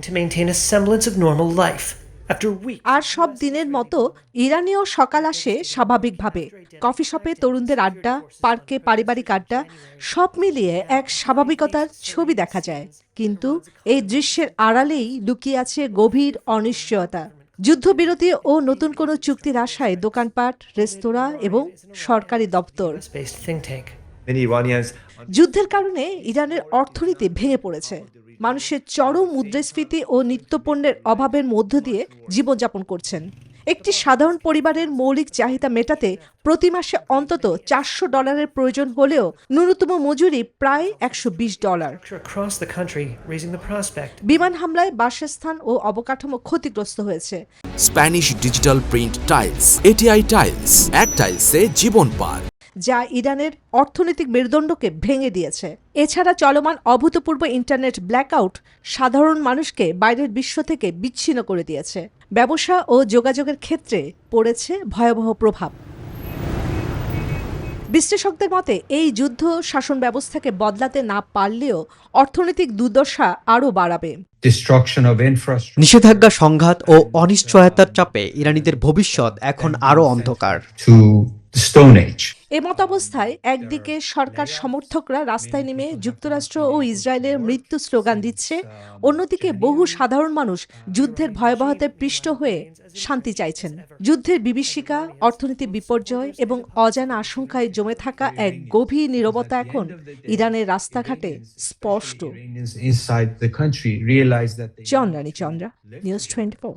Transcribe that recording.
to maintain a semblance of normal life. আর সব দিনের মতো ইরানেও সকাল আসে স্বাভাবিকভাবে। কফি শপে তরুণদের আড্ডা, পার্কে পারিবারিক আড্ডা, সব মিলিয়ে এক স্বাভাবিকতার ছবি দেখা যায়। কিন্তু এই দৃশ্যের আড়ালেই লুকিয়ে আছে গভীর অনিশ্চয়তা। যুদ্ধবিরতি ও নতুন কোনো চুক্তির আশায় দোকানপাট, রেস্তোরাঁ এবং সরকারি দপ্তর। যুদ্ধের কারণে ইরানের অর্থনীতি ভেঙে পড়েছে। মানুষের চরম মুদ্রাস্ফীতি ও নিত্যপণ্যের অভাবের মধ্য দিয়ে জীবনযাপন করছেন। একটি সাধারণ পরিবারের মৌলিক চাহিদা মেটাতে প্রতি মাসে অন্তত $400 প্রয়োজন হলেও ন্যূনতম মজুরি প্রায় $120। বিমান হামলায় বাসস্থান ও অবকাঠামো ক্ষতিগ্রস্ত হয়েছে। Spanish digital print tiles, ATI tiles, এক টাইলসে জীবন পার, যা ইরানের অর্থনৈতিক মেরুদণ্ডকে ভেঙে দিয়েছে। এছাড়া চলমান অভূতপূর্ব ইন্টারনেট ব্ল্যাকআউট সাধারণ মানুষকে বাইরের বিশ্ব থেকে বিচ্ছিন্ন করে দিয়েছে। ব্যবসা ও যোগাযোগের ক্ষেত্রে পড়েছে ভয়াবহ প্রভাব। বিশ্লেষকদের মতে এই যুদ্ধ শাসন ব্যবস্থাকে বদলাতে না পারলেও অর্থনৈতিক দুর্দশা আরও বাড়াবে। নিষেধাজ্ঞা, সংঘাত ও অনিশ্চয়তার চাপে ইরানিদের ভবিষ্যৎ এখন আরও অন্ধকার। এমতাবস্থায় একদিকে সরকার সমর্থকরা রাস্তায় নেমে যুক্তরাষ্ট্র ও ইসরায়েলের মৃত্যু স্লোগান দিচ্ছে, অন্যদিকে বহু সাধারণ মানুষ যুদ্ধের ভয়াবহতায় পৃষ্ঠ হয়ে শান্তি চাইছেন। যুদ্ধের বিভীষিকা, অর্থনৈতিক বিপর্যয় এবং অজানা আশঙ্কায় জমে থাকা এক গভীর নীরবতা এখন ইরানের রাস্তাঘাটে স্পষ্ট। চন্দ্রানী চন্দ্রা, নিউজ 24।